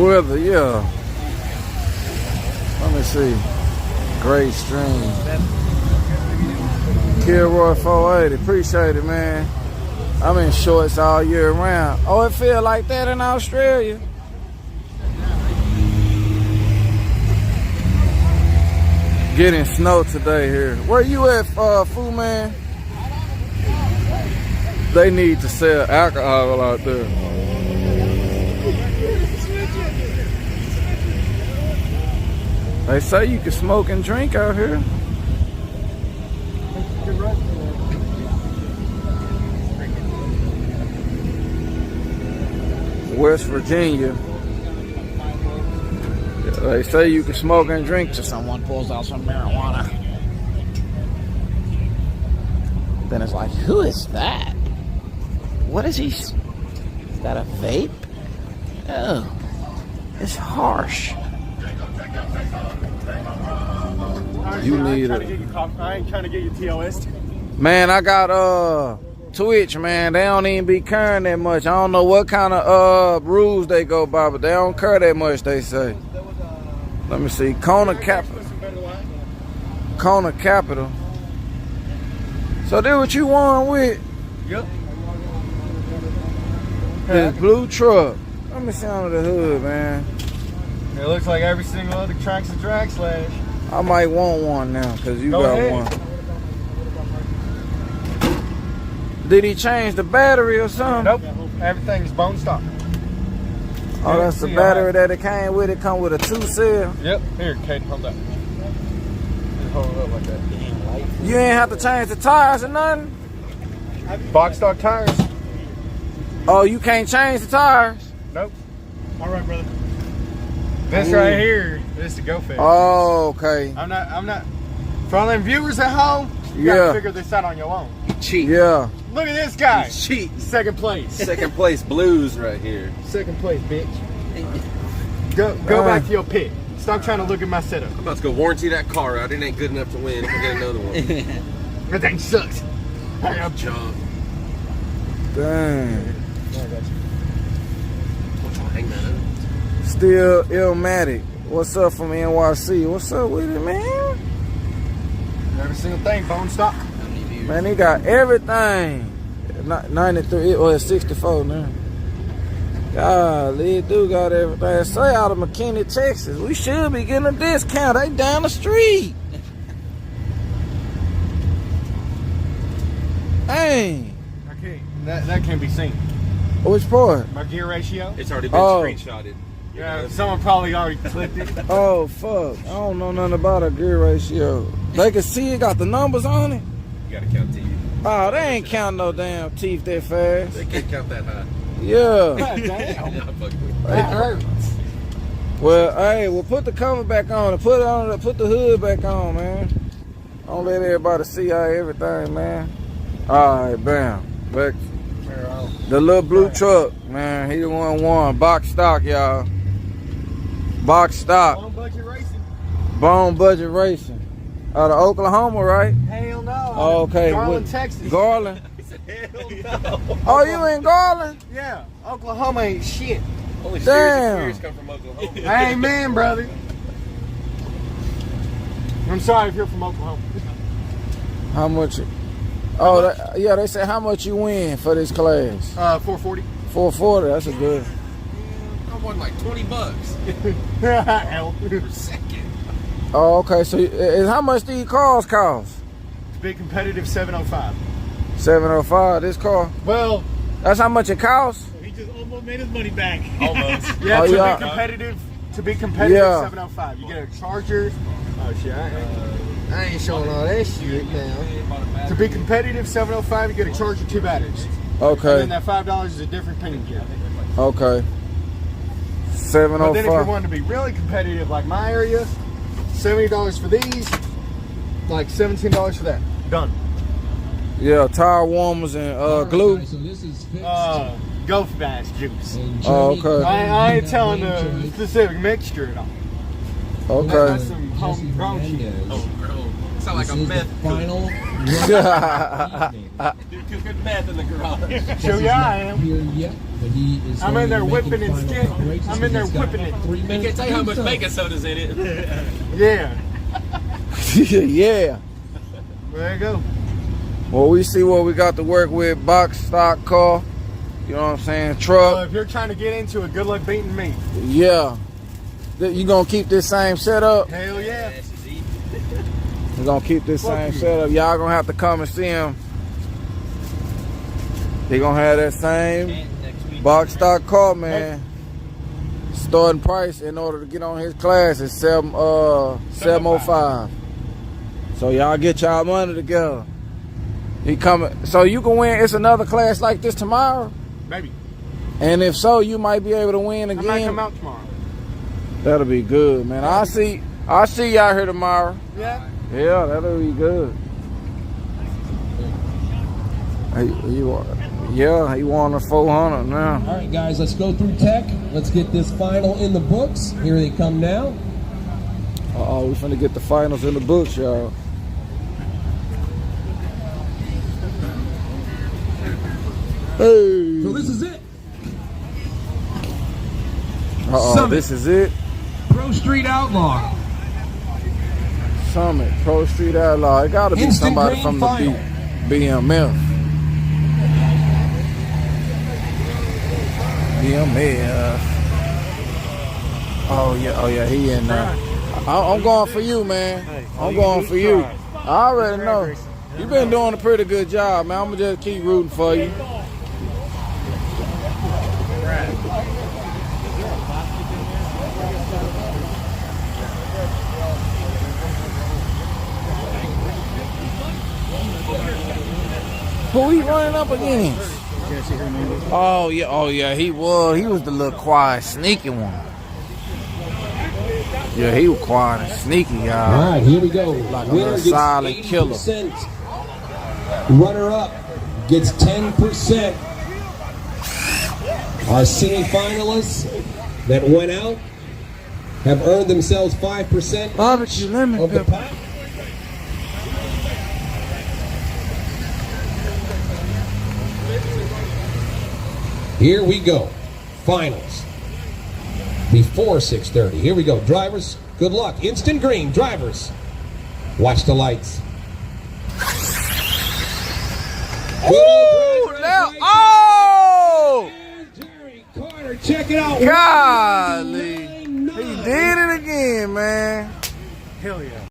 Weather, yeah. Let me see. Great Stream. Kilroy 480. Appreciate it, man. I'm in shorts all year round. Oh, it feel like that in Australia. Getting snow today here. Where you at, Fu Man? They need to sell alcohol out there. They say you can smoke and drink out here. West Virginia. They say you can smoke and drink till someone pulls out some marijuana. Then it's like, who is that? What is he? Is that a vape? Oh, it's harsh. You need it. I ain't trying to get you TOS. Man, I got Twitch, man. They don't even be caring that much. I don't know what kind of rules they go by, but they don't care that much, they say. Let me see. Kona Capital. Kona Capital. So that's what you won with? Yep. This blue truck. Let me see under the hood, man. It looks like every single other track's a drag slash. I might want one now, because you got one. Did he change the battery or something? Nope. Everything's bone stock. Oh, that's the battery that it came with. It come with a 2-cell. Yep. Here, Kate, hold that. Just hold it up like that. You ain't have to change the tires or nothing? Box stock tires? Oh, you can't change the tires? Nope. All right, brother. This right here, this is the go fast. Oh, okay. I'm not. For all them viewers at home, you gotta figure this out on your own. Cheat. Yeah. Look at this guy. Cheat. Second place. Second place blues right here. Second place, bitch. Go back to your pit. Stop trying to look at my setup. I'm about to go warranty that car out. It ain't good enough to win. We'll get another one. That thing sucks. Hurry up, John. Dang. Hang that up. Still Illmatic. What's up from NYC? What's up with it, man? Every single thing, bone stock. Man, he got everything. 93, or it's 64 now. Golly, dude got everything. Say out of McKinney, Texas. We should be getting a discount. They down the street. Dang. Okay, that can't be seen. Which part? My gear ratio. It's already been screenshotted. Yeah, someone probably already clipped it. Oh, fuck. I don't know nothing about a gear ratio. They can see it, got the numbers on it. You gotta count teeth. Oh, they ain't counting no damn teeth that fast. They can't count that high. Yeah. Damn. That hurts. Well, hey, well, put the cover back on and put the hood back on, man. Don't let everybody see everything, man. All right, bam. Back. The little blue truck, man. He the one won. Box stock, y'all. Box stock. Bone budget racing. Bone budget racing. Out of Oklahoma, right? Hell no. Oh, okay. Garland, Texas. Garland. He said, hell no. Oh, you in Garland? Yeah. Oklahoma ain't shit. Only Damn. serious come from Oklahoma. Amen, brother. I'm sorry if you're from Oklahoma. How much? Oh, yeah, they said how much you win for this class? 440. 440, that's a good. I won like $20 Hell. per second. Oh, okay, so how much these cars cost? To be competitive, 705. 705, this car? Well, That's how much it costs? he just almost made his money back. Almost. Yeah, Oh, to yeah. be competitive, Yeah. 705. You get a charger. Oh shit, I ain't showing all that shit now. To be competitive, 705, you get a charger, 2 batteries. Okay. And then that $5 is a different painting gear. Okay. But then if you 705. wanted to be really competitive, like my area, $70 for these, like $17 for that. Done. Yeah, tire warmers and glue. So this is fixed. Go fast juice. And Oh, Johnny okay. I ain't telling to the it. specific mixture at all. Okay. That's some homegrown shit. Hernandez. Oh, bro. Sound like This a is meth the final run Dude, good meth in the garage. Sure, yeah, I am. here yet, but he is I'm in there going to be whipping making and final skip. contact I'm in there whipping it. You Can't tell you how much bacon soda's in it. Yeah. Yeah. There you go. Well, we see what we got to work with. Box, stock, car. You know what I'm saying? Truck. So if you're trying to get into it, good luck beating me. Yeah. You gonna keep this same setup? Hell yeah. We're gonna keep this same setup. Y'all gonna have to come and see him. They gonna have that same box stock car, man. Starting price in order to get on his class is 705. So y'all get y'all money together. He coming. So you can win. It's another class like this tomorrow. Baby. And if so, you might be able to win again. I might come out tomorrow. That'll be good, man. I'll see y'all here tomorrow. Yeah. Yeah, that'll be good. He won a 400 now. All right, guys, let's go through tech. Let's get this final in the books. Here they come now. We finna get the finals in the books, y'all. Hey. So this is it. This is it. Pro Street Outlaw. Summit, Pro Street Outlaw. It gotta be Instant somebody green from final. the BMF. BMF. Oh yeah, he in there. I'm going for you, man. I'm going for you. I already know. You've been doing a pretty good job, man. I'm gonna just keep rooting for you. Who he running up against? Oh yeah, he was the little quiet, sneaky one. Yeah, he was quiet and sneaky, y'all. All right, here we go. Like a Winner little gets silent killer. 80%. Runner up gets 10%. Our semi-finalists that went out have earned themselves 5% Barbecue lemon of the pepper. pack. Here we go. Finals. Before 6:30. Here we go. Drivers, good luck. Instant green. Drivers, watch the lights. Ooh, now, oh! Jerry Carter, check it out. Golly. He did it again, man. Hell yeah.